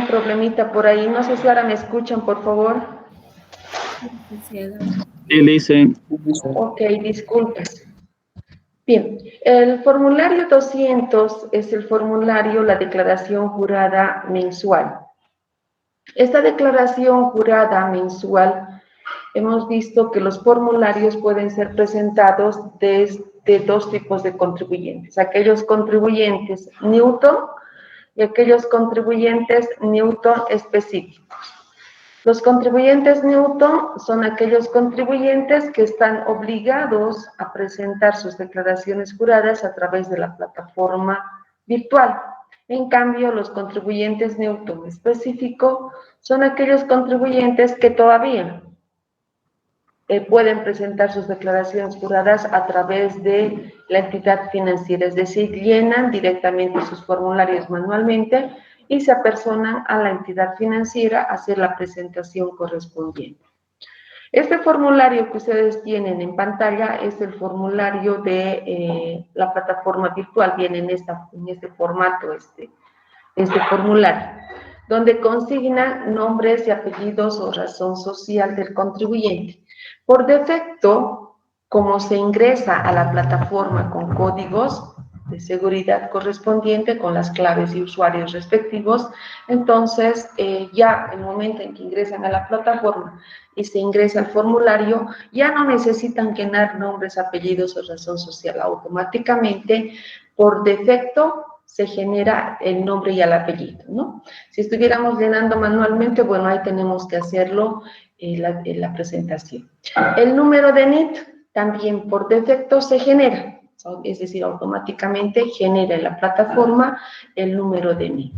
un problemita por ahí. No sé si ahora me escuchan, por favor. Sí, Lice. Ok, disculpas. Bien, el formulario 200 es el formulario, la declaración jurada mensual. Esta declaración jurada mensual, hemos visto que los formularios pueden ser presentados desde dos tipos de contribuyentes. Aquellos contribuyentes Newton y aquellos contribuyentes Newton específicos. Los contribuyentes Newton son aquellos contribuyentes que están obligados a presentar sus declaraciones juradas a través de la plataforma virtual. En cambio, los contribuyentes Newton específico son aquellos contribuyentes que todavía pueden presentar sus declaraciones juradas a través de la entidad financiera, es decir, llenan directamente sus formularios manualmente y se apersonan a la entidad financiera a hacer la presentación correspondiente. Este formulario que ustedes tienen en pantalla es el formulario de la plataforma virtual, viene en este formato, este formulario, donde consignan nombres y apellidos o razón social del contribuyente. Por defecto, como se ingresa a la plataforma con códigos de seguridad correspondiente, con las claves y usuarios respectivos, entonces ya en el momento en que ingresan a la plataforma y se ingresa al formulario, ya no necesitan llenar nombres, apellidos o razón social. Automáticamente, por defecto, se genera el nombre y el apellido, ¿no? Si estuviéramos llenando manualmente, bueno, ahí tenemos que hacerlo en la presentación. El número de NIT también por defecto se genera, es decir, automáticamente genera en la plataforma el número de NIT.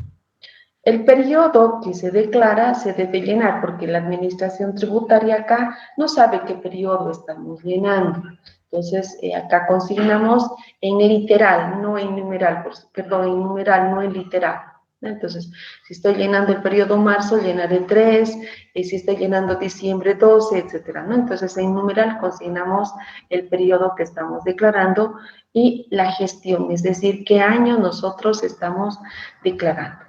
El periodo que se declara se debe llenar porque la administración tributaria acá no sabe qué periodo estamos llenando. Entonces, acá consignamos en literal, no en numeral, perdón, en numeral, no en literal. Entonces, si estoy llenando el periodo marzo, llenaré 3, si estoy llenando diciembre 12, etcétera, ¿no? Entonces, en numeral consignamos el periodo que estamos declarando y la gestión, es decir, qué año nosotros estamos declarando.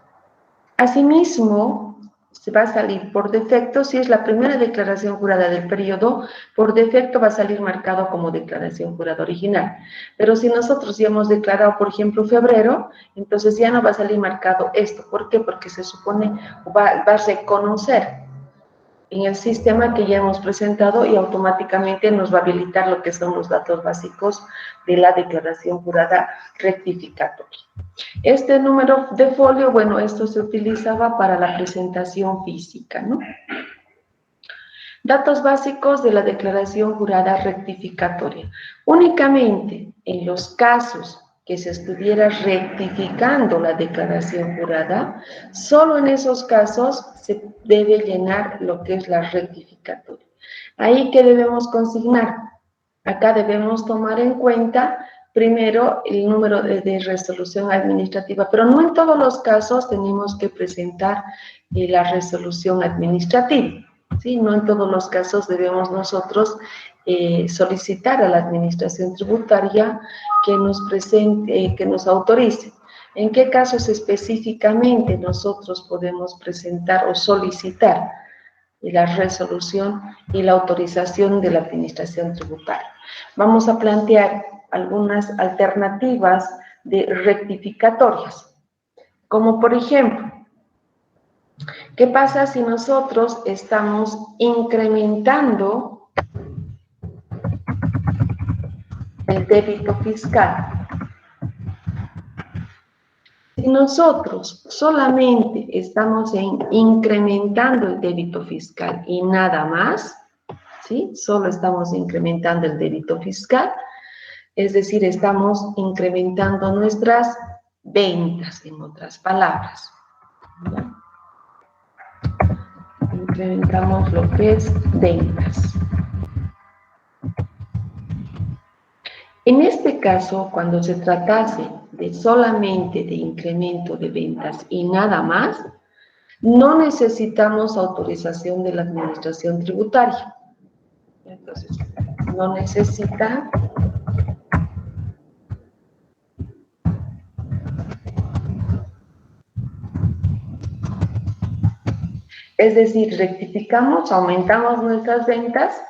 Asimismo, se va a salir por defecto, si es la primera declaración jurada del periodo, por defecto va a salir marcado como declaración jurada original. Pero si nosotros ya hemos declarado, por ejemplo, febrero, entonces ya no va a salir marcado esto. ¿Por qué? Porque se supone, va a reconocer en el sistema que ya hemos presentado y automáticamente nos va a habilitar lo que son los datos básicos de la declaración jurada rectificatoria. Este número de folio, bueno, esto se utilizaba para la presentación física, ¿no? Datos básicos de la declaración jurada rectificatoria. Únicamente en los casos que se estuviera rectificando la declaración jurada, solo en esos casos se debe llenar lo que es la rectificatoria. Ahí, ¿qué debemos consignar? Acá debemos tomar en cuenta primero el número de resolución administrativa, pero no en todos los casos tenemos que presentar la resolución administrativa, ¿sí? No en todos los casos debemos nosotros solicitar a la administración tributaria que nos presente, que nos autorice. ¿En qué casos específicamente nosotros podemos presentar o solicitar la resolución y la autorización de la administración tributaria? Vamos a plantear algunas alternativas de rectificatorias, como por ejemplo, ¿qué pasa si nosotros estamos incrementando el débito fiscal? Si nosotros solamente estamos incrementando el débito fiscal y nada más, ¿sí? Solo estamos incrementando el débito fiscal, es decir, estamos incrementando nuestras ventas, en otras palabras, ¿ya? Incrementamos lo que es ventas. En este caso, cuando se tratase de solamente de incremento de ventas y nada más, no necesitamos autorización de la administración tributaria. Entonces, no necesita Es decir, rectificamos, aumentamos nuestras ventas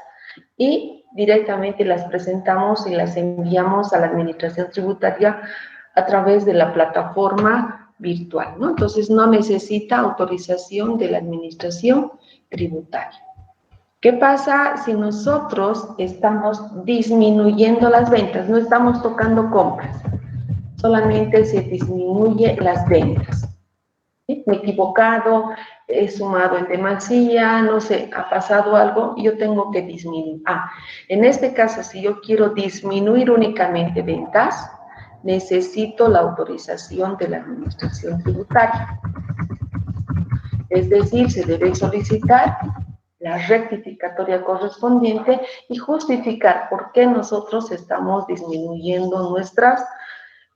y directamente las presentamos y las enviamos a la administración tributaria a través de la plataforma virtual, ¿no? Entonces, no necesita autorización de la administración tributaria. ¿Qué pasa si nosotros estamos disminuyendo las ventas? No estamos tocando compras, solamente se disminuye las ventas. ¿Sí? Me he equivocado, he sumado en demasía, no sé, ha pasado algo, yo tengo que disminuir. En este caso, si yo quiero disminuir únicamente ventas, necesito la autorización de la administración tributaria. Es decir, se debe solicitar la rectificatoria correspondiente y justificar por qué nosotros estamos disminuyendo nuestras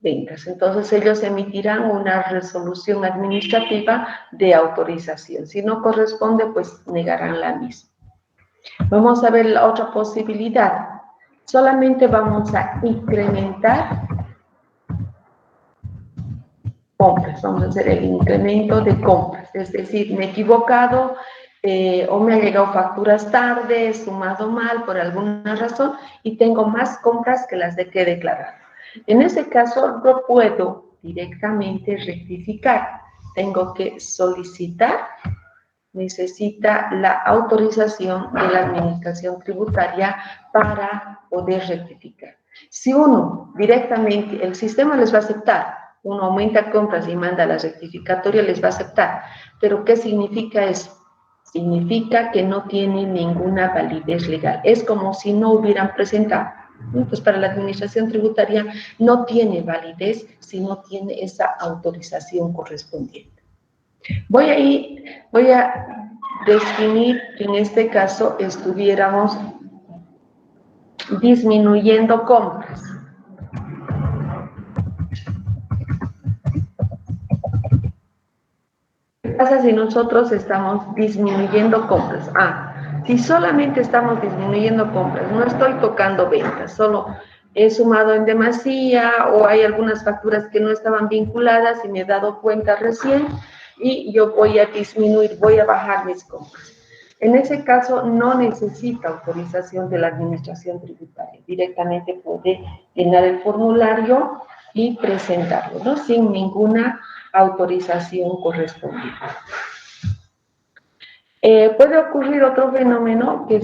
ventas. Entonces, ellos emitirán una resolución administrativa de autorización. Si no corresponde, pues negarán la misma. Vamos a ver la otra posibilidad. Solamente vamos a incrementar compras. Vamos a hacer el incremento de compras. Es decir, me he equivocado o me han llegado facturas tarde, he sumado mal por alguna razón y tengo más compras que las de que he declarado. En ese caso, no puedo directamente rectificar. Tengo que solicitar, necesita la autorización de la administración tributaria para poder rectificar. Si uno directamente, el sistema les va a aceptar, uno aumenta compras y manda la rectificatoria, les va a aceptar. Pero ¿qué significa eso? Significa que no tiene ninguna validez legal. Es como si no hubieran presentado. Pues para la administración tributaria no tiene validez si no tiene esa autorización correspondiente. Voy a definir que en este caso estuviéramos disminuyendo compras. ¿Qué pasa si nosotros estamos disminuyendo compras? Si solamente estamos disminuyendo compras, no estoy tocando ventas, solo he sumado en demasía o hay algunas facturas que no estaban vinculadas y me he dado cuenta recién y yo voy a disminuir, voy a bajar mis compras. En ese caso no necesita autorización de la administración tributaria, directamente puede llenar el formulario y presentarlo, ¿no? Sin ninguna autorización correspondiente. Puede ocurrir otro fenómeno que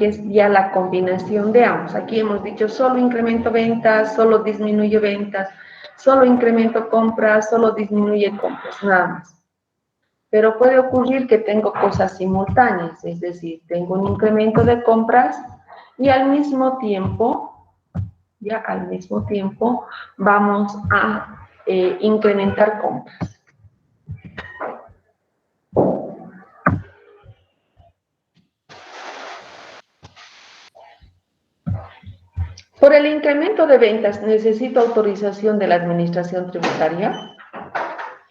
es ya la combinación de ambos. Aquí hemos dicho solo incremento ventas, solo disminuye ventas, solo incremento compras, solo disminuye compras, nada más. Pero puede ocurrir que tengo cosas simultáneas, es decir, tengo un incremento de compras y al mismo tiempo vamos a incrementar compras. Por el incremento de ventas, ¿necesito autorización de la administración tributaria?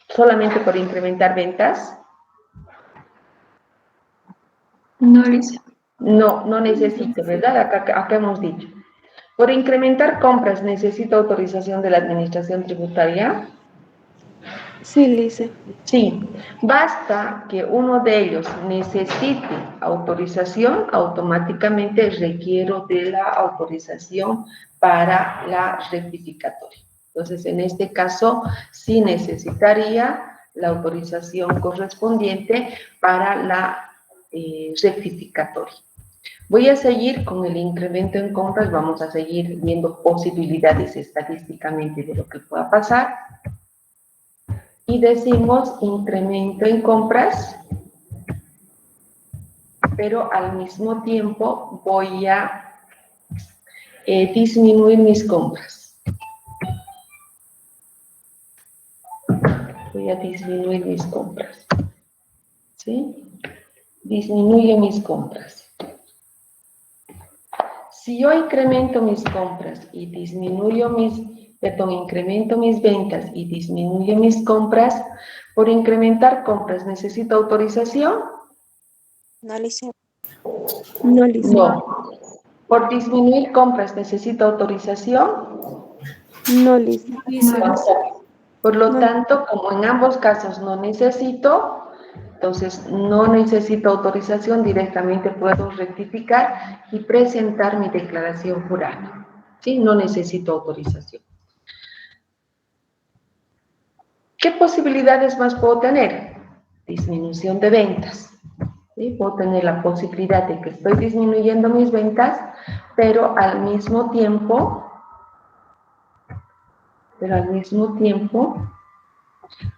¿Solamente por incrementar ventas? No, Lisa. No necesito, ¿verdad? Acá hemos dicho. Por incrementar compras, ¿necesito autorización de la administración tributaria? Sí, Lisa. Sí, basta que uno de ellos necesite autorización, automáticamente requiero de la autorización para la rectificatoria. Entonces, en este caso, sí necesitaría la autorización correspondiente para la rectificatoria. Voy a seguir con el incremento en compras, vamos a seguir viendo posibilidades estadísticamente de lo que pueda pasar. Y decimos incremento en compras, pero al mismo tiempo voy a disminuir mis compras. Voy a disminuir mis compras. ¿Sí? Disminuye mis compras. Si yo incremento mis compras y incremento mis ventas y disminuyo mis compras, por incrementar compras, ¿necesito autorización? No, Lisa. No, Lisa. No. ¿Por disminuir compras, necesito autorización? No, Lisa. Por lo tanto, como en ambos casos no necesito, Entonces, no necesito autorización, directamente puedo rectificar y presentar mi declaración jurada. ¿Sí? No necesito autorización. ¿Qué posibilidades más puedo tener? Disminución de ventas. ¿Sí? Puedo tener la posibilidad de que estoy disminuyendo mis ventas, pero al mismo tiempo,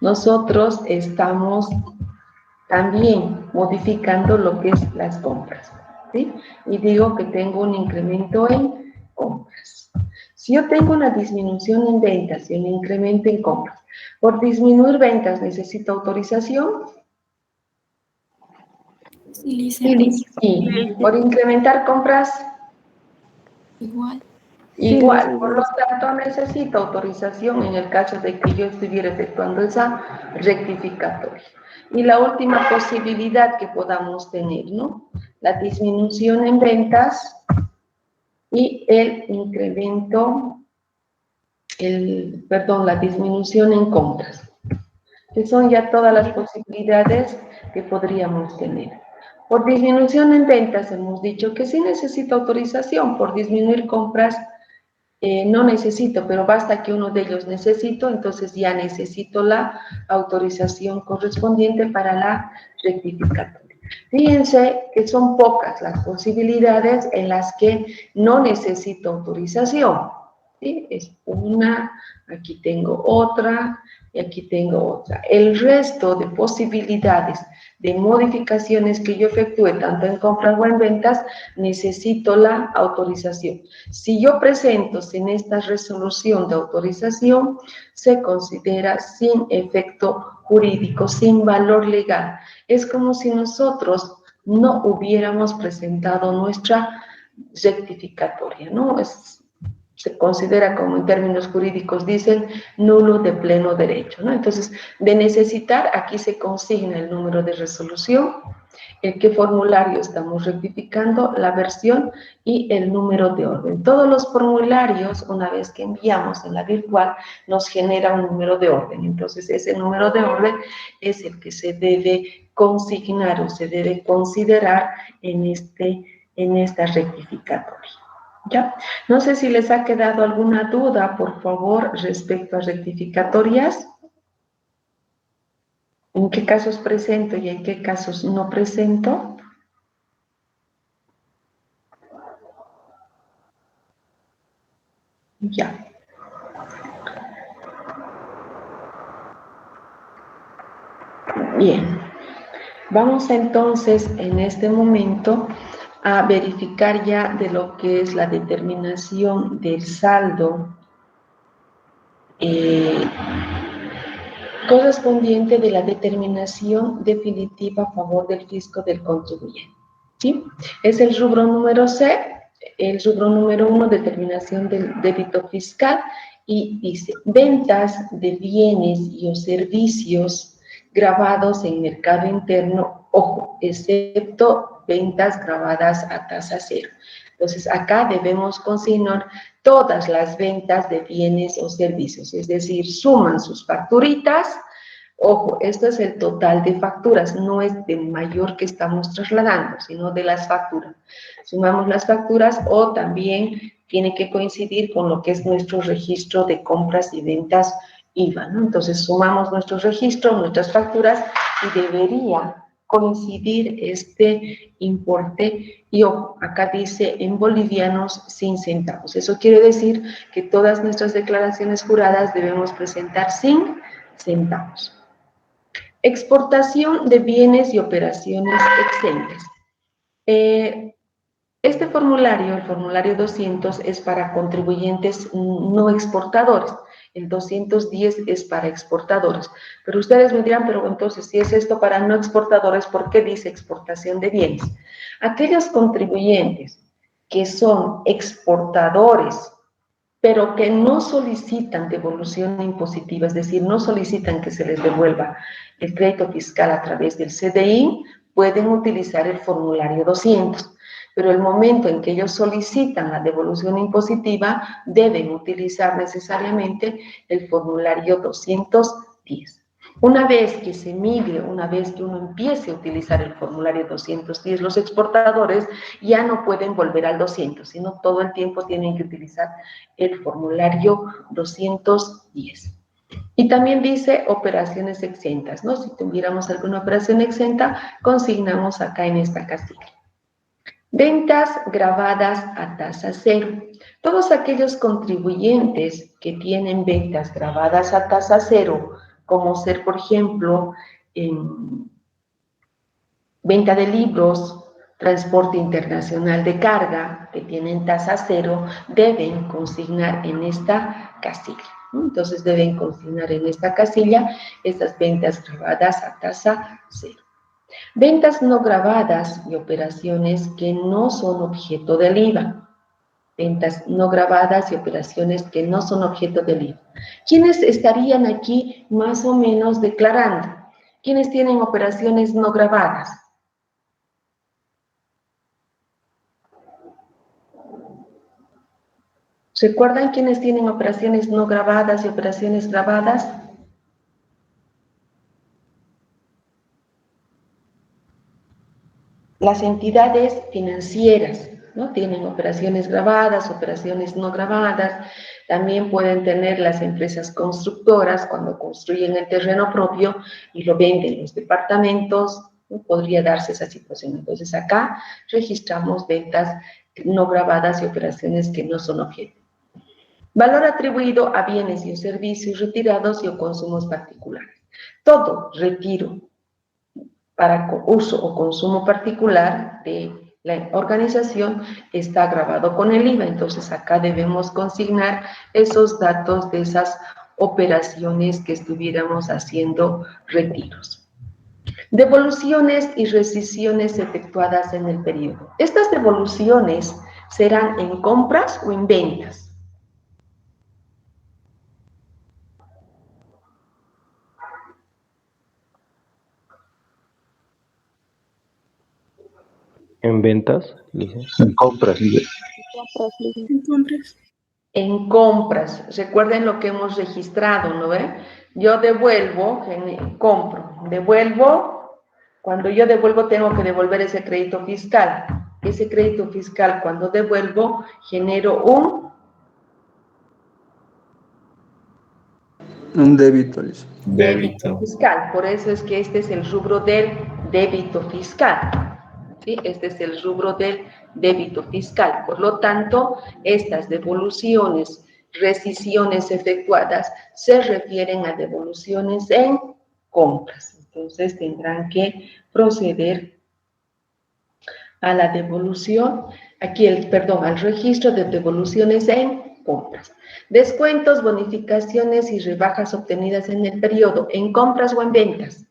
nosotros estamos también modificando lo que es las compras, ¿sí? Y digo que tengo un incremento en compras. Si yo tengo una disminución en ventas y un incremento en compras, por disminuir ventas necesito autorización. Sí, Lice. Y por incrementar compras, Igual. igual. Por lo tanto, necesito autorización en el caso de que yo estuviera efectuando esa rectificatoria. Y la última posibilidad que podamos tener, ¿no? La disminución en ventas y el incremento, la disminución en compras, que son ya todas las posibilidades que podríamos tener. Por disminución en ventas hemos dicho que sí necesito autorización, por disminuir compras no necesito, pero basta que uno de ellos necesito, entonces ya necesito la autorización correspondiente para la rectificatoria. Fíjense que son pocas las posibilidades en las que no necesito autorización. ¿Sí? Es una, aquí tengo otra y aquí tengo otra. El resto de posibilidades de modificaciones que yo efectúe tanto en compras o en ventas, necesito la autorización. Si yo presento sin esta resolución de autorización, se considera sin efecto jurídico, sin valor legal. Es como si nosotros no hubiéramos presentado nuestra rectificatoria, ¿no? Se considera, como en términos jurídicos dicen, nulo de pleno derecho, ¿no? Entonces, de necesitar, aquí se consigna el número de resolución, el qué formulario estamos rectificando, la versión y el número de orden. Todos los formularios, una vez que enviamos en la virtual, nos genera un número de orden. Entonces, ese número de orden es el que se debe consignar o se debe considerar en esta rectificatoria. ¿Ya? No sé si les ha quedado alguna duda, por favor, respecto a rectificatorias. ¿En qué casos presento y en qué casos no presento? Ya. Bien. Vamos entonces en este momento a verificar ya de lo que es la determinación del saldo correspondiente de la determinación definitiva a favor del fisco del contribuyente. ¿Sí? Es el rubro número C, el rubro número 1, determinación del débito fiscal, y dice, ventas de bienes y o servicios grabados en mercado interno, ojo, excepto ventas grabadas a tasa cero. Entonces, acá debemos consignar todas las ventas de bienes o servicios, es decir, suman sus facturitas. Ojo, esto es el total de facturas, no es de mayor que estamos trasladando, sino de las facturas. Sumamos las facturas o también tiene que coincidir con lo que es nuestro registro de compras y ventas IVA, ¿no? Entonces, sumamos nuestro registro, nuestras facturas y debería coincidir este importe. Y ojo, acá dice en bolivianos sin centavos. Eso quiere decir que todas nuestras declaraciones juradas debemos presentar sin centavos. Exportación de bienes y operaciones exentas. Este formulario, el formulario 200, es para contribuyentes no exportadores. El 210 es para exportadores. Pero ustedes me dirán, pero entonces, si es esto para no exportadores, ¿por qué dice exportación de bienes? Aquellos contribuyentes que son exportadores, pero que no solicitan devolución impositiva, es decir, no solicitan que se les devuelva el crédito fiscal a través del CDI, pueden utilizar el formulario 200. Pero el momento en que ellos solicitan la devolución impositiva, deben utilizar necesariamente el formulario 210. Una vez que se migre, una vez que uno empiece a utilizar el formulario 210, los exportadores ya no pueden volver al 200, sino todo el tiempo tienen que utilizar el formulario 210. Y también dice operaciones exentas, ¿no? Si tuviéramos alguna operación exenta, consignamos acá en esta casilla. Ventas grabadas a tasa cero. Todos aquellos contribuyentes que tienen ventas grabadas a tasa cero, como ser, por ejemplo, venta de libros, transporte internacional de carga, que tienen tasa cero, deben consignar en esta casilla. Entonces deben consignar en esta casilla estas ventas grabadas a tasa cero. Ventas no grabadas y operaciones que no son objeto del IVA. Ventas no grabadas y operaciones que no son objeto del IVA. ¿Quiénes estarían aquí más o menos declarando? ¿Quiénes tienen operaciones no grabadas? ¿Recuerdan quiénes tienen operaciones no grabadas y operaciones grabadas? Las entidades financieras, ¿no? Tienen operaciones grabadas, operaciones no grabadas. También pueden tener las empresas constructoras cuando construyen el terreno propio y lo venden los departamentos, ¿no? Podría darse esa situación. Entonces acá registramos ventas no grabadas y operaciones que no son objeto. Valor atribuido a bienes y servicios retirados y o consumos particulares. Todo retiro para uso o consumo particular de la organización está grabado con el IVA. Entonces acá debemos consignar esos datos de esas operaciones que estuviéramos haciendo retiros. Devoluciones y rescisiones efectuadas en el periodo. Estas devoluciones serán en compras o en ventas. ¿En ventas? En compras, Lice. En compras. En compras, recuerden lo que hemos registrado, ¿no ve? Yo devuelvo, compro, devuelvo, cuando yo devuelvo tengo que devolver ese crédito fiscal. Ese crédito fiscal, cuando devuelvo, genero Un débito, Lice. débito fiscal. Por eso es que este es el rubro del débito fiscal. ¿Sí? Este es el rubro del débito fiscal. Por lo tanto, estas devoluciones, rescisiones efectuadas, se refieren a devoluciones en compras. Entonces, tendrán que proceder a la devolución, al registro de devoluciones en compras. Descuentos, bonificaciones y rebajas obtenidas en el periodo, ¿en compras o en ventas?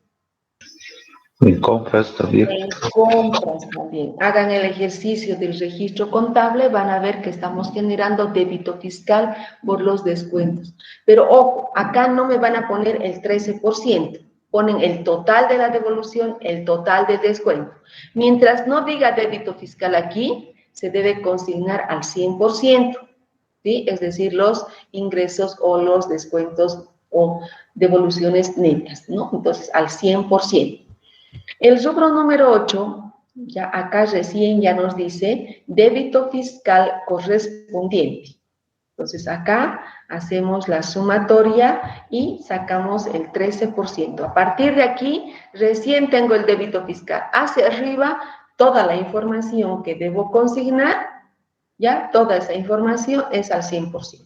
En compras también. En compras también. Hagan el ejercicio del registro contable, van a ver que estamos generando débito fiscal por los descuentos. Pero ojo, acá no me van a poner el 13%, ponen el total de la devolución, el total de descuento. Mientras no diga débito fiscal aquí, se debe consignar al 100%, ¿sí? Es decir, los ingresos o los descuentos o devoluciones netas, ¿no? Entonces, al 100%. El rubro número 8, ya acá recién ya nos dice débito fiscal correspondiente. Entonces acá hacemos la sumatoria y sacamos el 13%. A partir de aquí recién tengo el débito fiscal. Hacia arriba toda la información que debo consignar, ya toda esa información es al 100%.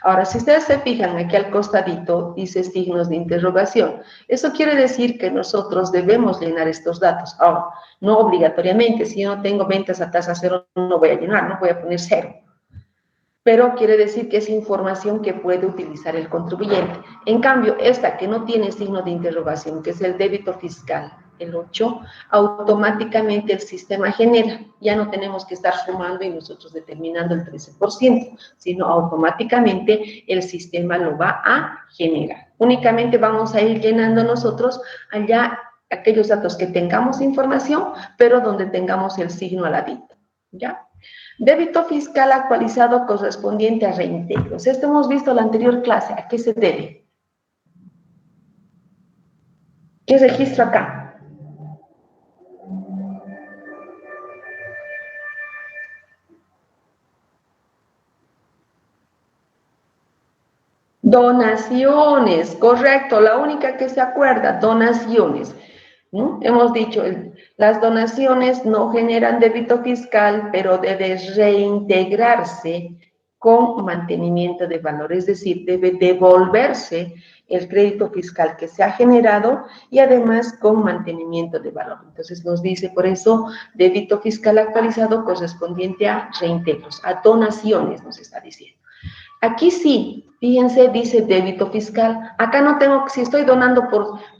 Ahora, si ustedes se fijan aquí al costadito, dice signos de interrogación. Eso quiere decir que nosotros debemos llenar estos datos. Ahora, no obligatoriamente, si yo no tengo ventas a tasa cero, no voy a llenar, no voy a poner cero. Pero quiere decir que es información que puede utilizar el contribuyente. En cambio, esta que no tiene signo de interrogación, que es el débito fiscal, el 8, automáticamente el sistema genera. Ya no tenemos que estar sumando y nosotros determinando el 13%, sino automáticamente el sistema lo va a generar. Únicamente vamos a ir llenando nosotros allá aquellos datos que tengamos información, pero donde tengamos el signo a ladito, ¿ya? Débito fiscal actualizado correspondiente a reintegros. Esto hemos visto en la anterior clase. ¿A qué se debe? ¿Qué registro acá? Donaciones, correcto, la única que se acuerda, donaciones. ¿No? Hemos dicho, las donaciones no generan débito fiscal, pero debe reintegrarse con mantenimiento de valor, es decir, debe devolverse el crédito fiscal que se ha generado y además con mantenimiento de valor. Entonces nos dice, por eso, débito fiscal actualizado correspondiente a reintegros, a donaciones, nos está diciendo. Aquí sí, fíjense, dice débito fiscal. Acá no tengo, si estoy donando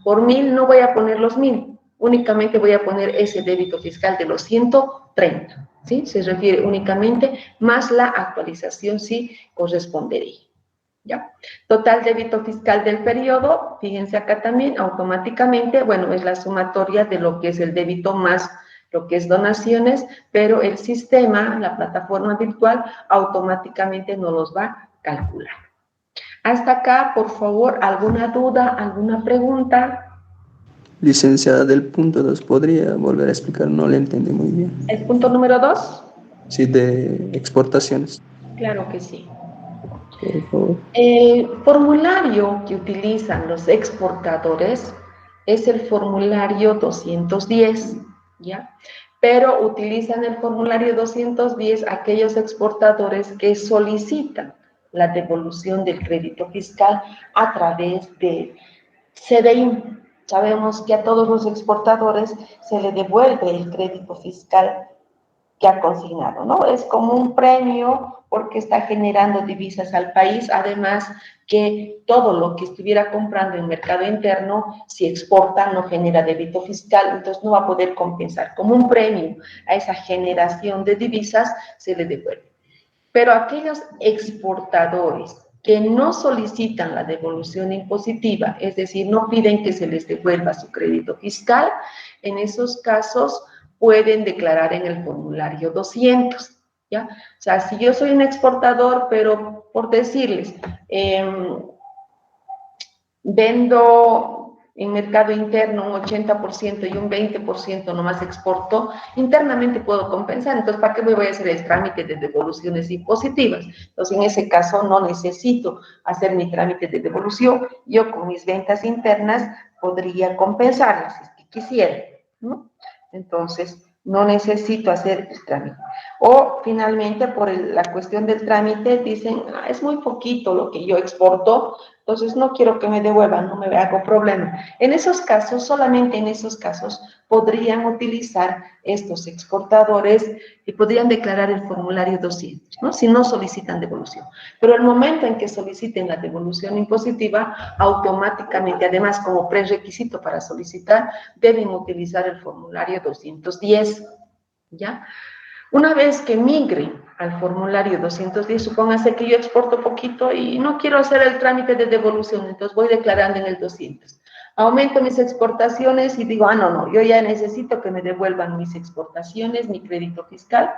por 1000, no voy a poner los 1000. Únicamente voy a poner ese débito fiscal de los 130. ¿Sí? Se refiere únicamente, más la actualización sí correspondería. ¿Ya? Total débito fiscal del periodo, fíjense acá también, automáticamente, bueno, es la sumatoria de lo que es el débito más lo que es donaciones, pero el sistema, la plataforma virtual, automáticamente nos los va a calcular. Hasta acá, por favor, ¿alguna duda, alguna pregunta? Licenciada, del punto 2, ¿podría volver a explicar? No le entendí muy bien. ¿El punto número 2? Sí, de exportaciones. Claro que sí. Por favor. El formulario que utilizan los exportadores es el formulario 210, ¿ya? Pero utilizan el formulario 210 aquellos exportadores que solicitan la devolución del crédito fiscal a través de CDI. Sabemos que a todos los exportadores se le devuelve el crédito fiscal que ha consignado, ¿no? Es como un premio porque está generando divisas al país, además que todo lo que estuviera comprando en mercado interno, si exporta, no genera débito fiscal, entonces no va a poder compensar. Como un premio a esa generación de divisas, se le devuelve. Pero aquellos exportadores que no solicitan la devolución impositiva, es decir, no piden que se les devuelva su crédito fiscal, en esos casos pueden declarar en el formulario 200, ¿ya? O sea, si yo soy un exportador, pero por decirles, vendo en mercado interno un 80% y un 20% nomás exporto, internamente puedo compensar. Entonces, ¿para qué me voy a hacer el trámite de devoluciones impositivas? Entonces, en ese caso, no necesito hacer mi trámite de devolución. Yo con mis ventas internas podría compensarlas, si es que quisiera, ¿no? Entonces, no necesito hacer el trámite. O, finalmente, por la cuestión del trámite, dicen, es muy poquito lo que yo exporto, entonces no quiero que me devuelvan, no me hago problema. En esos casos, solamente en esos casos, podrían utilizar estos exportadores y podrían declarar el formulario 200, ¿no? Si no solicitan devolución. Pero el momento en que soliciten la devolución impositiva, automáticamente, además como prerequisito para solicitar, deben utilizar el formulario 210, ¿ya? Una vez que migre al formulario 210, supóngase que yo exporto poquito y no quiero hacer el trámite de devolución, entonces voy declarando en el 200. Aumento mis exportaciones y digo, no, yo ya necesito que me devuelvan mis exportaciones, mi crédito fiscal.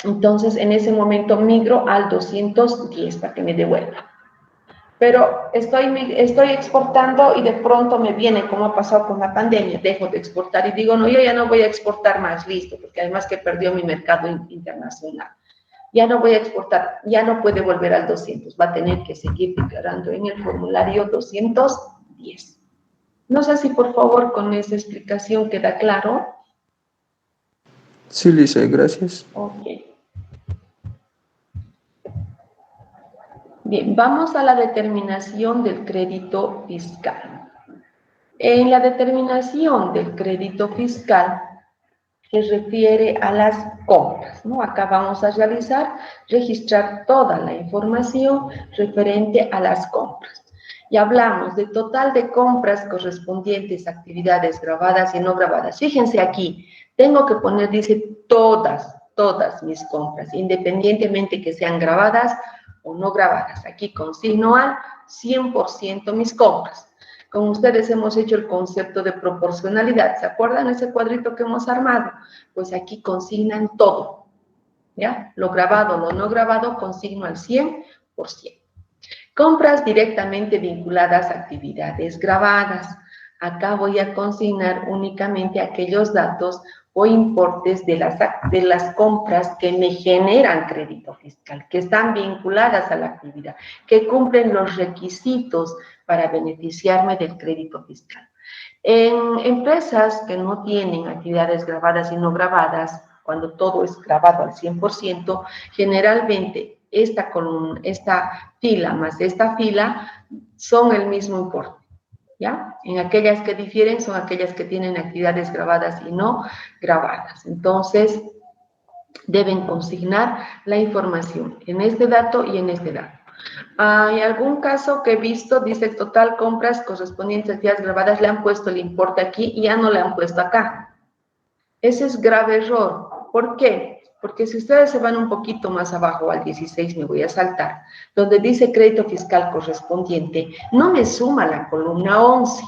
Entonces, en ese momento migro al 210 para que me devuelvan. Pero estoy exportando y de pronto me viene, como ha pasado con la pandemia, dejo de exportar y digo, no, yo ya no voy a exportar más, listo, porque además que perdió mi mercado internacional. Ya no voy a exportar, ya no puede volver al 200, va a tener que seguir declarando en el formulario 210. No sé si por favor con esa explicación queda claro. Sí, Lisa, gracias. Ok. Bien, vamos a la determinación del crédito fiscal. En la determinación del crédito fiscal se refiere a las compras, ¿no? Acá vamos a registrar toda la información referente a las compras. Y hablamos de total de compras correspondientes a actividades grabadas y no grabadas. Fíjense aquí, tengo que poner, dice, todas mis compras, independientemente que sean grabadas o no grabadas. Aquí consigno al 100% mis compras. Con ustedes hemos hecho el concepto de proporcionalidad. ¿Se acuerdan ese cuadrito que hemos armado? Pues aquí consignan todo, ¿ya? Lo grabado, lo no grabado, consigno al 100%. Compras directamente vinculadas a actividades grabadas. Acá voy a consignar únicamente aquellos datos o importes de las compras que me generan crédito fiscal, que están vinculadas a la actividad, que cumplen los requisitos para beneficiarme del crédito fiscal. En empresas que no tienen actividades grabadas y no grabadas, cuando todo es grabado al 100%, generalmente esta fila más esta fila son el mismo importe. ¿Ya? En aquellas que difieren son aquellas que tienen actividades grabadas y no grabadas. Entonces, deben consignar la información en este dato y en este dato. Hay algún caso que he visto, dice total compras correspondientes a actividades grabadas, le han puesto el importe aquí y ya no le han puesto acá. Ese es grave error. ¿Por qué? Porque si ustedes se van un poquito más abajo al 16, me voy a saltar, donde dice crédito fiscal correspondiente, no me suma la columna 11,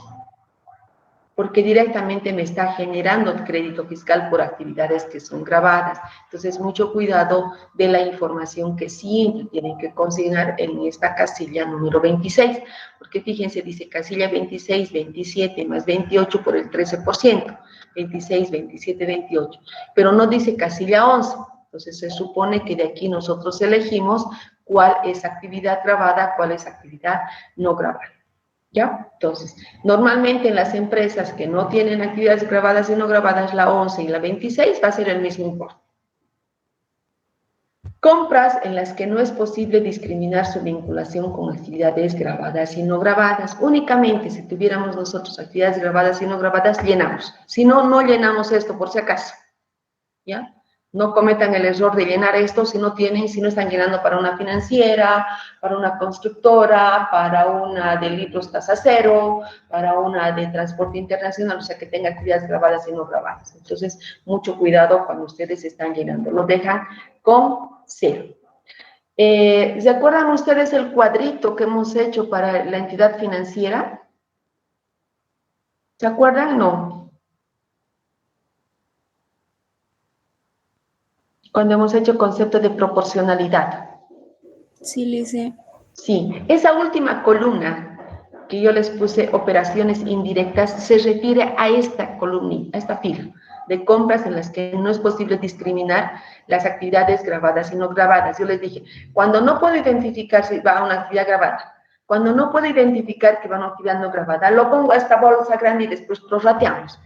porque directamente me está generando crédito fiscal por actividades que son grabadas. Entonces, mucho cuidado de la información que siempre tienen que consignar en esta casilla número 26, porque fíjense, dice casilla 26, 27 más 28 por el 13%. 26, 27, 28, pero no dice casilla 11, entonces se supone que de aquí nosotros elegimos cuál es actividad grabada, cuál es actividad no grabada, ¿ya? Entonces, normalmente en las empresas que no tienen actividades grabadas y no grabadas, la 11 y la 26 va a ser el mismo importe. Compras en las que no es posible discriminar su vinculación con actividades grabadas y no grabadas. Únicamente si tuviéramos nosotros actividades grabadas y no grabadas, llenamos. Si no, no llenamos esto por si acaso. ¿Ya? No cometan el error de llenar esto si no están llenando para una financiera, para una constructora, para una de libros tasa cero, para una de transporte internacional, o sea que tenga actividades grabadas y no grabadas. Entonces, mucho cuidado cuando ustedes están llenando. Lo dejan con 0. ¿Se acuerdan ustedes el cuadrito que hemos hecho para la entidad financiera? ¿Se acuerdan? No. Cuando hemos hecho concepto de proporcionalidad. Sí, Lice. Sí, esa última columna que yo les puse, operaciones indirectas, se refiere a esta columna, a esta fila de compras en las que no es posible discriminar las actividades grabadas y no grabadas. Yo les dije, cuando no puedo identificar si va a una actividad grabada, cuando no puedo identificar que va a una actividad no grabada, lo pongo a esta bolsa grande y después prorrateamos.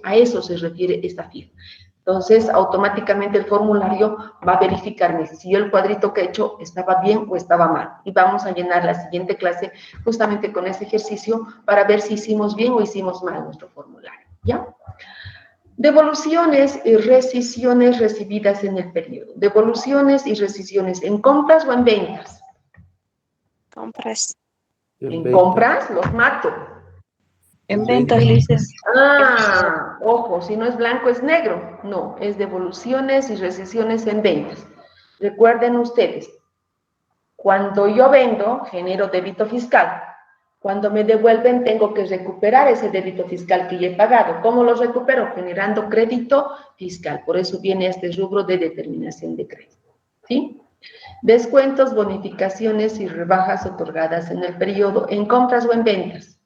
A eso se refiere esta fila. Entonces, automáticamente el formulario va a verificarme si yo el cuadrito que he hecho estaba bien o estaba mal. Y vamos a llenar la siguiente clase justamente con ese ejercicio para ver si hicimos bien o hicimos mal nuestro formulario, ¿ya? Devoluciones y rescisiones recibidas en el periodo. Devoluciones y rescisiones, ¿en compras o en ventas? Compras. En compras los mato. En ventas, Lice. Ah, ojo, si no es blanco es negro. No, es devoluciones y rescisiones en ventas. Recuerden ustedes, cuando yo vendo, genero débito fiscal. Cuando me devuelven, tengo que recuperar ese débito fiscal que ya he pagado. ¿Cómo lo recupero? Generando crédito fiscal. Por eso viene este rubro de determinación de crédito. ¿Sí? Descuentos, bonificaciones y rebajas otorgadas en el periodo, ¿en compras o en ventas?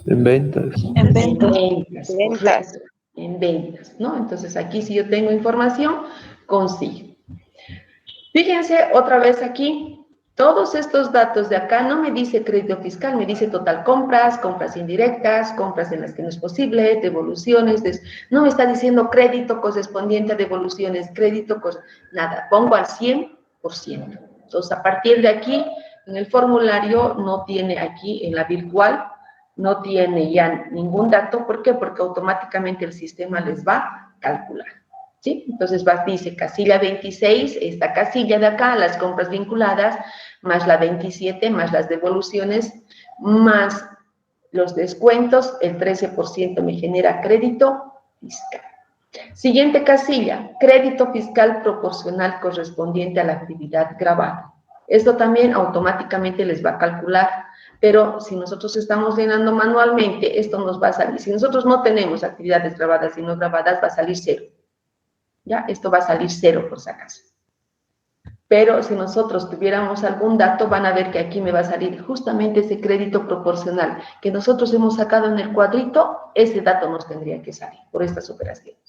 En ventas. En ventas. Correcto. En ventas, ¿no? Entonces, aquí si yo tengo información, consigo. Fíjense otra vez aquí, todos estos datos de acá no me dice crédito fiscal, me dice total compras, compras indirectas, compras en las que no es posible, devoluciones, no me está diciendo crédito correspondiente a devoluciones, nada, pongo al 100%. Entonces, a partir de aquí, en el formulario no tiene aquí, en la virtual, no tiene ya ningún dato. ¿Por qué? Porque automáticamente el sistema les va a calcular. ¿Sí? Entonces dice casilla 26, esta casilla de acá, las compras vinculadas, más la 27, más las devoluciones, más los descuentos, el 13% me genera crédito fiscal. Siguiente casilla, crédito fiscal proporcional correspondiente a la actividad grabada. Esto también automáticamente les va a calcular, pero si nosotros estamos llenando manualmente, esto nos va a salir. Si nosotros no tenemos actividades grabadas y no grabadas, va a salir 0. ¿Ya? Esto va a salir 0 por si acaso. Pero si nosotros tuviéramos algún dato, van a ver que aquí me va a salir justamente ese crédito proporcional que nosotros hemos sacado en el cuadrito, ese dato nos tendría que salir por estas operaciones.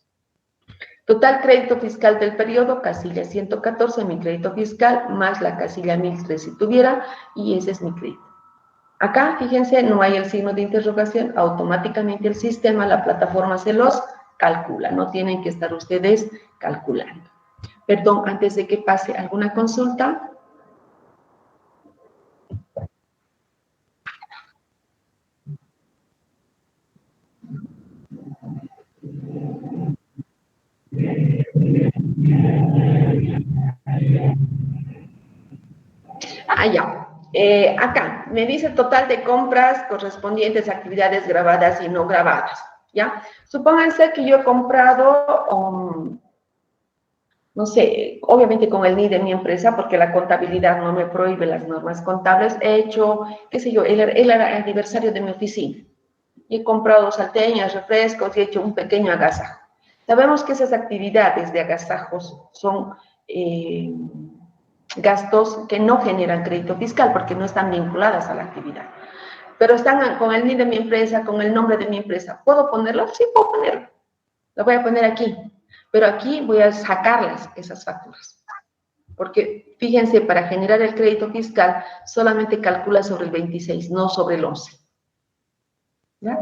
Total crédito fiscal del periodo, casilla 114, mi crédito fiscal, más la casilla 1003 si tuviera, y ese es mi crédito. Acá, fíjense, no hay el signo de interrogación, automáticamente el sistema, la plataforma se los calcula, no tienen que estar ustedes calculando. Perdón, antes de que pase alguna consulta. Ya. Acá, me dice total de compras correspondientes a actividades grabadas y no grabadas, ¿ya? Supónganse que yo he comprado, no sé, obviamente con el NID de mi empresa, porque la contabilidad no me prohíbe las normas contables, he hecho, qué sé yo, el aniversario de mi oficina. Y he comprado salteñas, refrescos y he hecho un pequeño agasajo. Sabemos que esas actividades de agasajos son gastos que no generan crédito fiscal porque no están vinculadas a la actividad. Pero están con el NID de mi empresa, con el nombre de mi empresa. ¿Puedo ponerlo? Sí, puedo ponerlo. Lo voy a poner aquí. Pero aquí voy a sacarlas, esas facturas. Porque, fíjense, para generar el crédito fiscal solamente calcula sobre el 26, no sobre el 11. ¿Ya?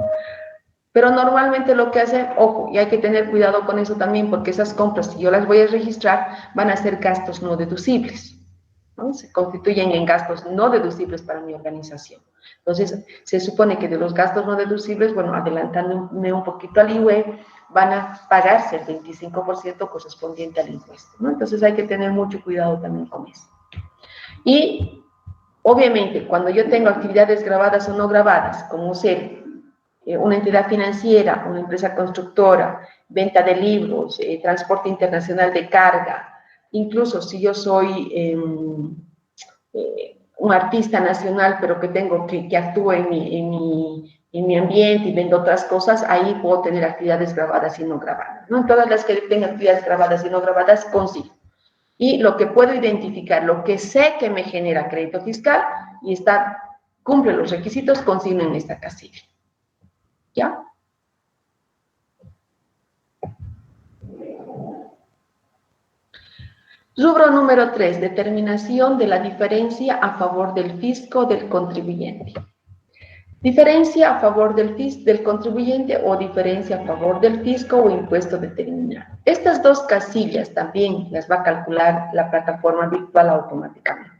Pero normalmente lo que hacen, ojo, y hay que tener cuidado con eso también, porque esas compras, si yo las voy a registrar, van a ser gastos no deducibles, ¿no? Se constituyen en gastos no deducibles para mi organización. Entonces, se supone que de los gastos no deducibles, bueno, adelantándome un poquito al IUE, van a pagarse el 25% correspondiente al impuesto, ¿no? Entonces, hay que tener mucho cuidado también con eso. Y, obviamente, cuando yo tengo actividades grabadas o no grabadas, como ser una entidad financiera, una empresa constructora, venta de libros, transporte internacional de carga, incluso si yo soy un artista nacional, pero que tengo que actúe en mi ambiente y vendo otras cosas, ahí puedo tener actividades grabadas y no grabadas, ¿no? En todas las que tengan actividades grabadas y no grabadas, consigo. Y lo que puedo identificar, lo que sé que me genera crédito fiscal y cumple los requisitos, consigno en esta casilla. ¿Ya? Rubro número 3, determinación de la diferencia a favor del fisco del contribuyente. Diferencia a favor del contribuyente o diferencia a favor del fisco o impuesto determinado. Estas dos casillas también las va a calcular la plataforma virtual automáticamente.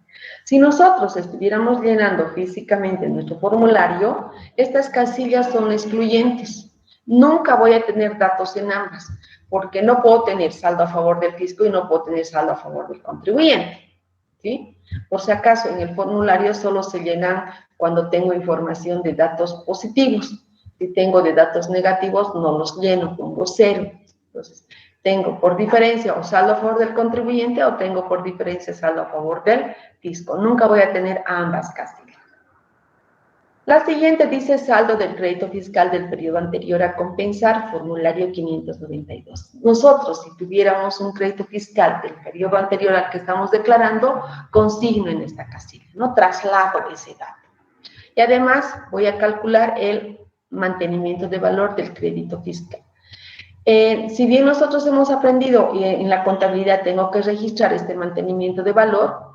Si nosotros estuviéramos llenando físicamente nuestro formulario, estas casillas son excluyentes. Nunca voy a tener datos en ambas, porque no puedo tener saldo a favor del fisco y no puedo tener saldo a favor del contribuyente, ¿sí? Por si acaso, en el formulario solo se llenan cuando tengo información de datos positivos. Si tengo de datos negativos, no los lleno, pongo 0. Entonces, tengo por diferencia o saldo a favor del contribuyente o tengo por diferencia saldo a favor del fisco. Nunca voy a tener ambas casillas. La siguiente dice saldo del crédito fiscal del periodo anterior a compensar, formulario 592. Nosotros, si tuviéramos un crédito fiscal del periodo anterior al que estamos declarando, consigno en esta casilla, ¿no? Traslado ese dato. Y además voy a calcular el mantenimiento de valor del crédito fiscal. Si bien nosotros hemos aprendido y en la contabilidad tengo que registrar este mantenimiento de valor,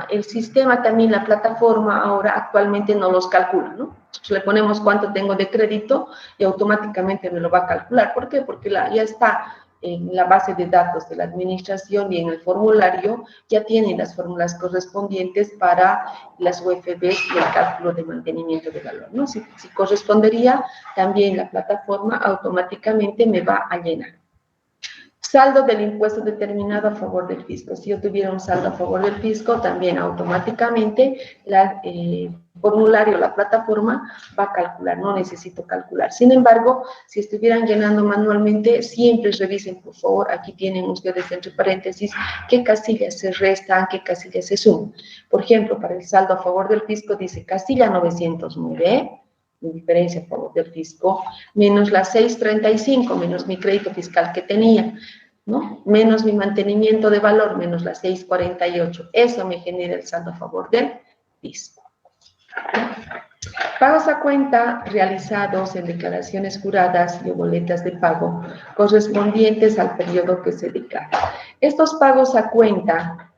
el sistema también, la plataforma ahora actualmente no los calcula, ¿no? Entonces le ponemos cuánto tengo de crédito y automáticamente me lo va a calcular. ¿Por qué? Porque ya está en la base de datos de la administración y en el formulario ya tienen las fórmulas correspondientes para las UFBs y el cálculo de mantenimiento de valor, ¿no? Si correspondería, también la plataforma automáticamente me va a llenar. Saldo del impuesto determinado a favor del fisco. Si yo tuviera un saldo a favor del fisco, también automáticamente el formulario, la plataforma va a calcular, no necesito calcular. Sin embargo, si estuvieran llenando manualmente, siempre revisen, por favor, aquí tienen ustedes entre paréntesis qué casillas se restan, qué casillas se suman. Por ejemplo, para el saldo a favor del fisco dice casilla 909, mi diferencia a favor del fisco, menos la 635, menos mi crédito fiscal que tenía. ¿no? Menos mi mantenimiento de valor, menos las 6.48. Eso me genera el saldo a favor del fisco. Pagos a cuenta realizados en declaraciones juradas y o boletas de pago correspondientes al periodo que se declara. Estos pagos a cuenta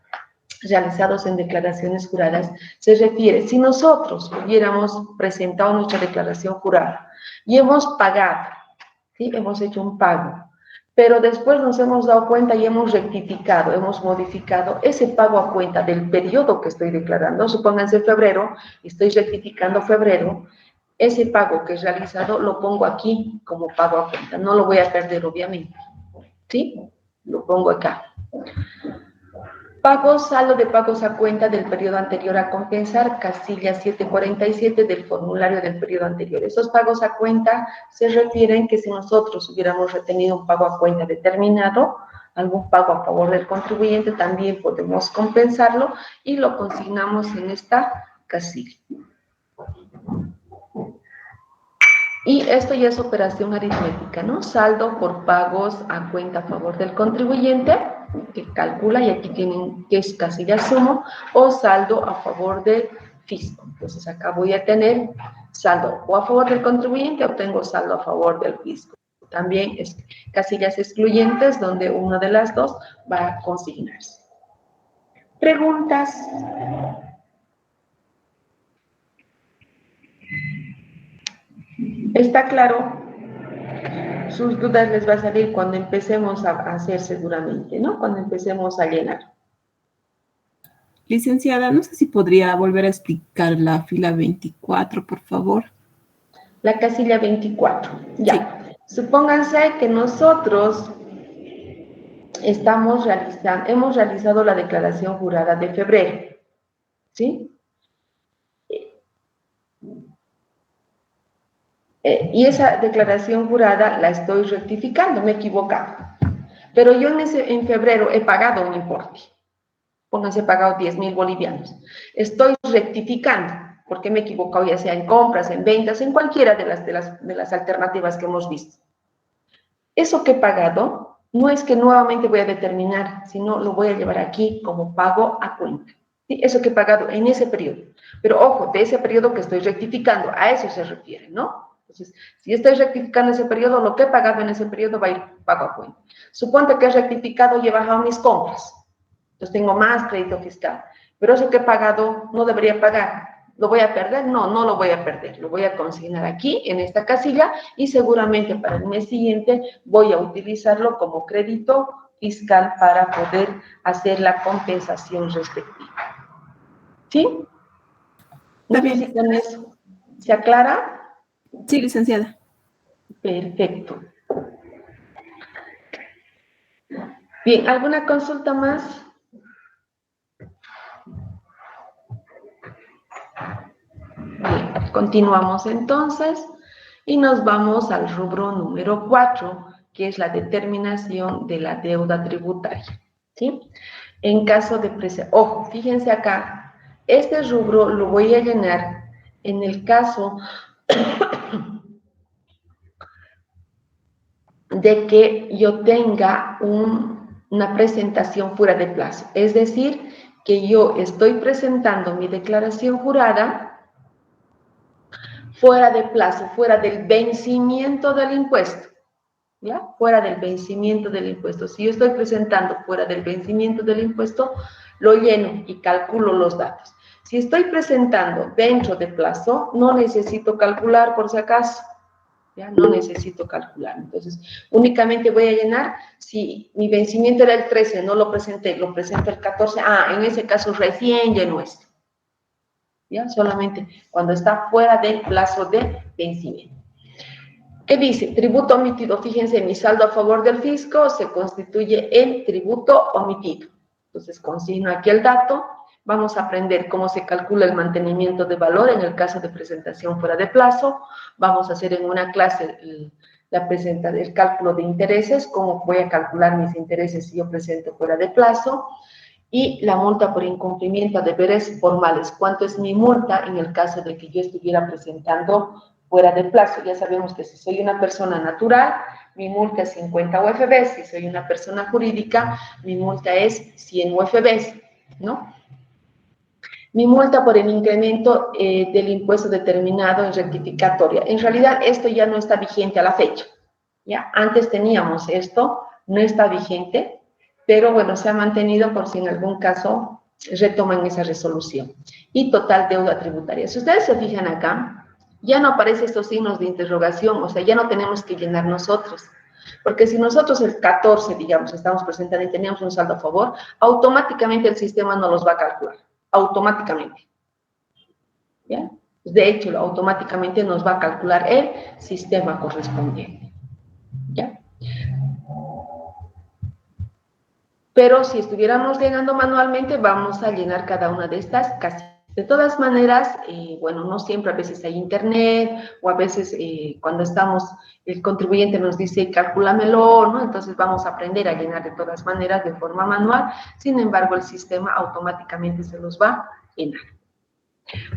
realizados en declaraciones juradas se refiere, si nosotros hubiéramos presentado nuestra declaración jurada y hemos pagado, ¿sí? Hemos hecho un pago, pero después nos hemos dado cuenta y hemos rectificado, hemos modificado ese pago a cuenta del periodo que estoy declarando, supónganse febrero, estoy rectificando febrero, ese pago que he realizado lo pongo aquí como pago a cuenta, no lo voy a perder obviamente, ¿sí? Lo pongo acá. Pagos, saldo de pagos a cuenta del periodo anterior a compensar, casilla 747 del formulario del periodo anterior. Esos pagos a cuenta se refieren que si nosotros hubiéramos retenido un pago a cuenta determinado, algún pago a favor del contribuyente, también podemos compensarlo y lo consignamos en esta casilla. Y esto ya es operación aritmética, ¿no? Saldo por pagos a cuenta a favor del contribuyente, que calcula, y aquí tienen que es casilla sumo, o saldo a favor del fisco. Entonces acá voy a tener saldo o a favor del contribuyente o tengo saldo a favor del fisco. También es casillas excluyentes donde una de las dos va a consignarse. ¿Preguntas? ¿Está claro? Sus dudas les va a salir cuando empecemos a hacer seguramente, ¿no? Cuando empecemos a llenar. Licenciada, no sé si podría volver a explicar la fila 24, por favor. La casilla 24, ya. Sí. Supónganse que nosotros hemos realizado la declaración jurada de febrero, ¿sí? Y esa declaración jurada la estoy rectificando, me he equivocado. Pero yo en febrero he pagado un importe. Pónganse, he pagado 10.000 bolivianos. Estoy rectificando, porque me he equivocado, ya sea en compras, en ventas, en cualquiera de las alternativas que hemos visto. Eso que he pagado no es que nuevamente voy a determinar, sino lo voy a llevar aquí como pago a cuenta. ¿Sí? Eso que he pagado en ese periodo. Pero ojo, de ese periodo que estoy rectificando, a eso se refiere, ¿no? Entonces, si estoy rectificando ese periodo, lo que he pagado en ese periodo va a ir pago a cuenta. Suponte que he rectificado y he bajado mis compras. Entonces tengo más crédito fiscal. Pero eso que he pagado no debería pagar. ¿Lo voy a perder? No, no lo voy a perder. Lo voy a consignar aquí, en esta casilla, y seguramente para el mes siguiente voy a utilizarlo como crédito fiscal para poder hacer la compensación respectiva. ¿Sí? Está bien. No sé si con eso se aclara. Sí, licenciada. Perfecto. Bien, ¿alguna consulta más? Bien, continuamos entonces y nos vamos al rubro número 4, que es la determinación de la deuda tributaria, ¿sí? En caso de ojo, fíjense acá, este rubro lo voy a llenar en el caso de que yo tenga una presentación fuera de plazo. Es decir, que yo estoy presentando mi declaración jurada fuera de plazo, fuera del vencimiento del impuesto. ¿Ya? Fuera del vencimiento del impuesto. Si yo estoy presentando fuera del vencimiento del impuesto, lo lleno y calculo los datos. Si estoy presentando dentro de plazo, no necesito calcular por si acaso. ¿Ya? No necesito calcular. Entonces, únicamente voy a llenar, si mi vencimiento era el 13, no lo presenté, lo presento el 14, en ese caso recién lleno esto. ¿Ya? Solamente cuando está fuera del plazo de vencimiento. ¿Qué dice? Tributo omitido. Fíjense, mi saldo a favor del fisco se constituye en tributo omitido. Entonces, consigno aquí el dato. Vamos a aprender cómo se calcula el mantenimiento de valor en el caso de presentación fuera de plazo. Vamos a hacer en una clase el cálculo de intereses, cómo voy a calcular mis intereses si yo presento fuera de plazo. Y la multa por incumplimiento a deberes formales. ¿Cuánto es mi multa en el caso de que yo estuviera presentando fuera de plazo? Ya sabemos que si soy una persona natural, mi multa es 50 UFBs. Si soy una persona jurídica, mi multa es 100 UFBs, ¿no? Mi multa por el incremento del impuesto determinado en rectificatoria. En realidad, esto ya no está vigente a la fecha, ¿ya? Antes teníamos esto, no está vigente, pero bueno, se ha mantenido por si en algún caso retoman esa resolución. Y total deuda tributaria. Si ustedes se fijan acá, ya no aparecen estos signos de interrogación, o sea, ya no tenemos que llenar nosotros. Porque si nosotros el 14, digamos, estamos presentando y tenemos un saldo a favor, automáticamente el sistema no los va a calcular. Automáticamente. ¿Ya? De hecho, automáticamente nos va a calcular el sistema correspondiente. ¿Ya? Pero si estuviéramos llenando manualmente, vamos a llenar cada una de estas casillas. De todas maneras, bueno, no siempre, a veces hay internet, o a veces cuando estamos, el contribuyente nos dice, calcúlamelo, ¿no? Entonces vamos a aprender a llenar de todas maneras de forma manual. Sin embargo, el sistema automáticamente se los va a llenar.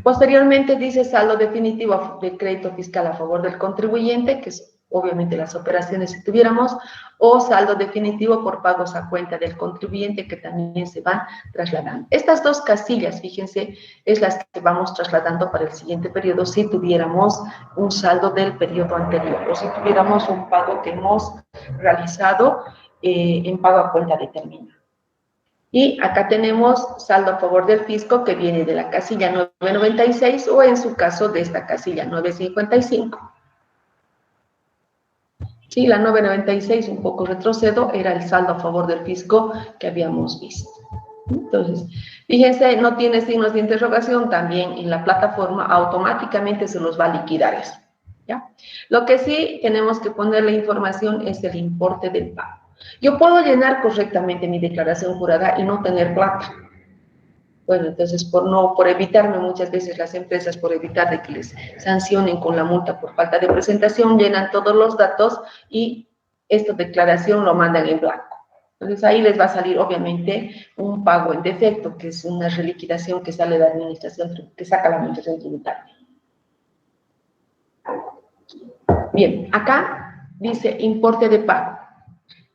Posteriormente dice saldo definitivo de crédito fiscal a favor del contribuyente, que es obviamente las operaciones si tuviéramos, o saldo definitivo por pagos a cuenta del contribuyente, que también se van trasladando. Estas dos casillas, fíjense, es las que vamos trasladando para el siguiente periodo si tuviéramos un saldo del periodo anterior, o si tuviéramos un pago que hemos realizado en pago a cuenta determinada. Y acá tenemos saldo a favor del fisco, que viene de la casilla 996 o en su caso de esta casilla 955. Sí, la 996, un poco retrocedo, era el saldo a favor del fisco que habíamos visto. Entonces, fíjense, no tiene signos de interrogación, también en la plataforma automáticamente se los va a liquidar eso, ¿ya? Lo que sí tenemos que poner la información es el importe del pago. Yo puedo llenar correctamente mi declaración jurada y no tener plata. Bueno, entonces por evitarme muchas veces las empresas, por evitar de que les sancionen con la multa por falta de presentación, llenan todos los datos y esta declaración lo mandan en blanco. Entonces ahí les va a salir obviamente un pago en defecto, que es una reliquidación que sale de la administración, que saca la administración tributaria. Bien, acá dice importe de pago.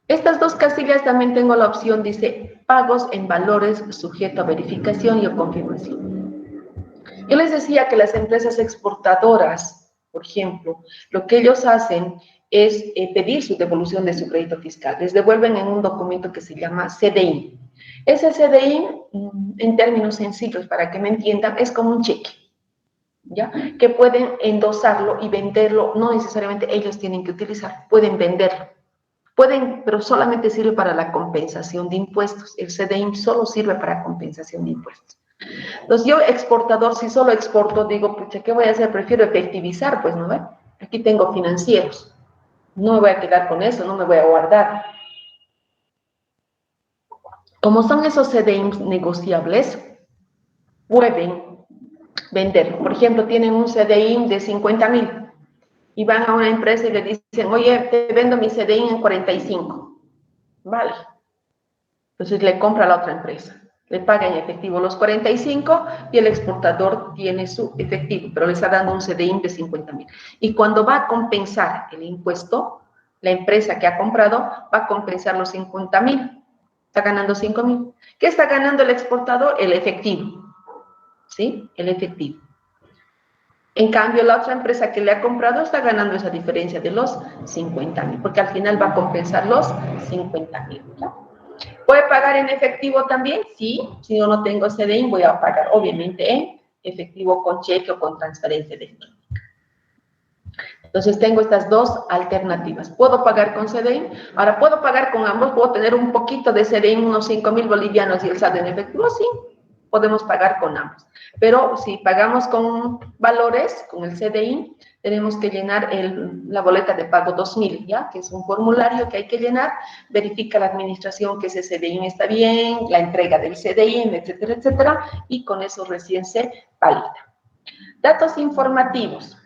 Estas dos casillas también tengo la opción, dice, pagos en valores sujeto a verificación y o confirmación. Yo les decía que las empresas exportadoras, por ejemplo, lo que ellos hacen es pedir su devolución de su crédito fiscal. Les devuelven en un documento que se llama CDI. Ese CDI, en términos sencillos, para que me entiendan, es como un cheque, ¿ya? Que pueden endosarlo y venderlo, no necesariamente ellos tienen que utilizar, pueden venderlo. Pueden, pero solamente sirve para la compensación de impuestos. El CDI solo sirve para compensación de impuestos. Entonces, yo exportador, si solo exporto, digo, pucha, ¿qué voy a hacer? Prefiero efectivizar, pues, ¿no ve? Aquí tengo financieros. No me voy a quedar con eso, no me voy a guardar. Como son esos CDI negociables, pueden venderlo. Por ejemplo, tienen un CDI de 50,000. Y van a una empresa y le dicen, oye, te vendo mi CDI en 45. Vale. Entonces le compra a la otra empresa. Le paga en efectivo los 45 y el exportador tiene su efectivo, pero le está dando un CDI de 50,000. Y cuando va a compensar el impuesto, la empresa que ha comprado va a compensar los 50,000. Está ganando 5,000. ¿Qué está ganando el exportador? El efectivo. ¿Sí? El efectivo. En cambio, la otra empresa que le ha comprado está ganando esa diferencia de los 50,000, porque al final va a compensar los 50,000. ¿Puede pagar en efectivo también? Sí. Si yo no tengo CDI, voy a pagar obviamente en efectivo con cheque o con transferencia electrónica. Entonces tengo estas dos alternativas. ¿Puedo pagar con CDI? Ahora, ¿puedo pagar con ambos? ¿Puedo tener un poquito de CDI, unos 5,000 bolivianos y el saldo en efectivo? Sí, podemos pagar con ambos. Pero si pagamos con valores, con el CDI, tenemos que llenar la boleta de pago 2,000, ¿ya? Que es un formulario que hay que llenar, verifica la administración que ese CDI está bien, la entrega del CDI, etcétera, etcétera, y con eso recién se valida. Datos informativos.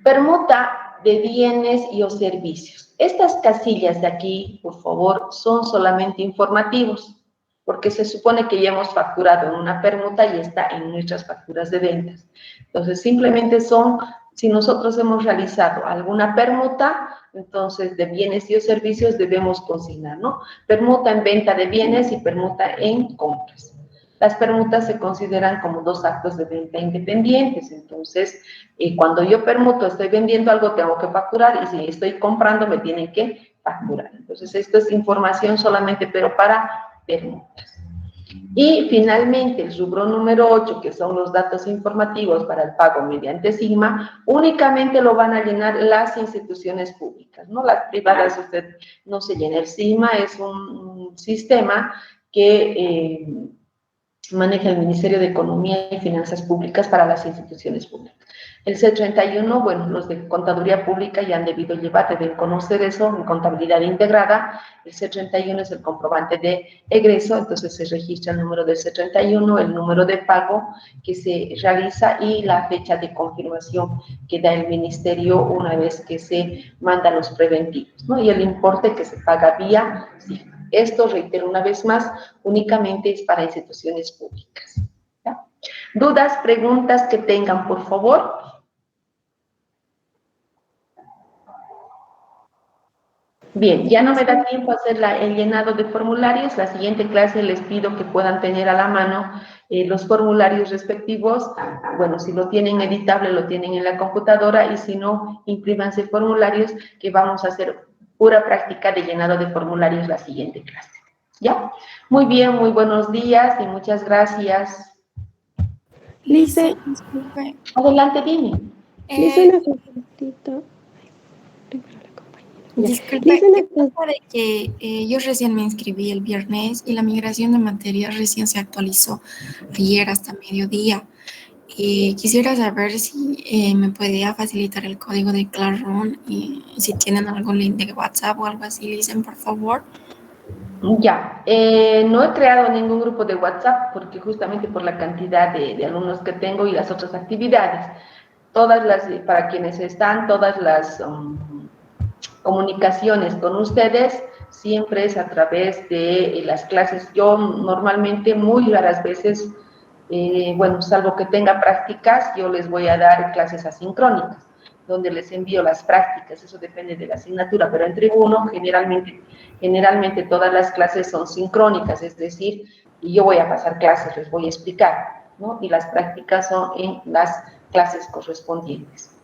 Permuta de bienes y o servicios. Estas casillas de aquí, por favor, son solamente informativos, porque se supone que ya hemos facturado en una permuta y está en nuestras facturas de ventas. Entonces, simplemente son Si nosotros hemos realizado alguna permuta, entonces de bienes y o servicios debemos consignar, ¿no? Permuta en venta de bienes y permuta en compras. Las permutas se consideran como dos actos de venta independientes, entonces cuando yo permuto, estoy vendiendo algo, tengo que facturar, y si estoy comprando, me tienen que facturar. Entonces, esto es información solamente, pero para permutas. Y finalmente, el rubro número 8, que son los datos informativos para el pago mediante sigma, únicamente lo van a llenar las instituciones públicas, ¿no? Las privadas usted no se llena. El sigma es un sistema que maneja el Ministerio de Economía y Finanzas Públicas para las instituciones públicas. El C31, bueno, los de Contaduría Pública ya han debido llevar, deben conocer eso, en contabilidad integrada. El C31 es el comprobante de egreso, entonces se registra el número del C31, el número de pago que se realiza y la fecha de confirmación que da el Ministerio una vez que se mandan los preventivos, ¿no? Y el importe que se paga vía sigma. Esto, reitero una vez más, únicamente es para instituciones públicas. ¿Ya? ¿Dudas, preguntas que tengan, por favor? Bien, ya no me da tiempo a hacer el llenado de formularios. La siguiente clase les pido que puedan tener a la mano los formularios respectivos. Bueno, si lo tienen editable, lo tienen en la computadora, y si no, imprímanse formularios, que vamos a hacer pura práctica de llenado de formularios la siguiente clase. ¿Ya? Muy bien, muy buenos días y muchas gracias. Lice, disculpe. Adelante, dime. Dice una preguntita. Disculpe, Dice ¿qué una pasa de que yo recién me inscribí el viernes y la migración de materias recién se actualizó ayer hasta mediodía? Quisiera saber si me podía facilitar el código de Classroom y si tienen algún link de WhatsApp o algo así, dicen por favor. Ya, no he creado ningún grupo de WhatsApp porque justamente por la cantidad de alumnos que tengo y las otras actividades. Todas las, para quienes están, todas las comunicaciones con ustedes siempre es a través de las clases. Yo normalmente muy raras veces, bueno, salvo que tenga prácticas, yo les voy a dar clases asincrónicas, donde les envío las prácticas. Eso depende de la asignatura, pero en Tribuno generalmente todas las clases son sincrónicas, es decir, y yo voy a pasar clases, les voy a explicar, ¿no? Y las prácticas son en las clases correspondientes.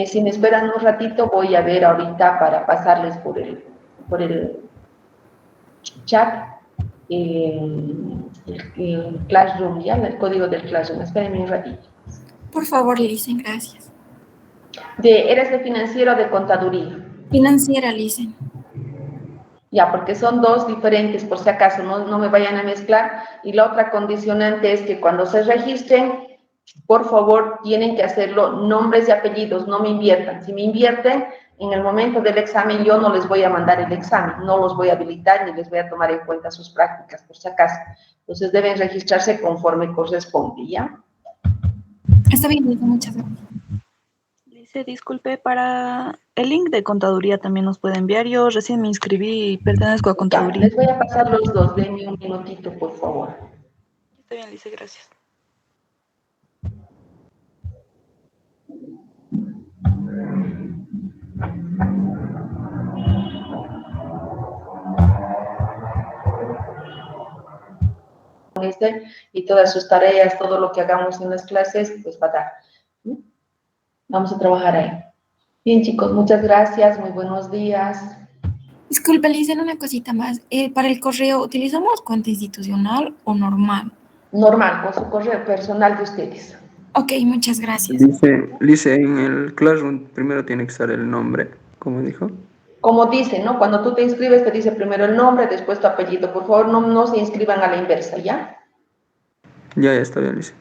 Si me esperan un ratito, voy a ver ahorita para pasarles por el chat el Classroom, ya, el código del Classroom. Espérenme un ratito. Por favor, Licen, gracias. ¿Eres de financiero o de contaduría? Financiera, Licen. Ya, porque son dos diferentes, por si acaso, no me vayan a mezclar. Y la otra condicionante es que cuando se registren, por favor, tienen que hacerlo nombres y apellidos, no me inviertan. Si me invierten, en el momento del examen yo no les voy a mandar el examen, no los voy a habilitar ni les voy a tomar en cuenta sus prácticas, por si acaso. Entonces deben registrarse conforme corresponde, ¿ya? Está bien, Licen, muchas gracias. Dice, disculpe, para el link de contaduría también nos puede enviar. Yo recién me inscribí y pertenezco a Ya, contaduría. les voy a pasar los dos, denme un minutito, por favor. Está bien, Lice, gracias. Y todas sus tareas, todo lo que hagamos en las clases, pues va a dar. Vamos a trabajar ahí. Bien, chicos, muchas gracias, muy buenos días. Disculpe, Licen, una cosita más. Para el correo, ¿utilizamos cuenta institucional o normal? Normal, con su correo personal de ustedes. Ok, muchas gracias. Dice en el Classroom primero tiene que estar el nombre, como dijo. Como dice, ¿no? Cuando tú te inscribes, te dice primero el nombre, después tu apellido. Por favor, no se inscriban a la inversa, ¿ya? Ya está bien, Lice.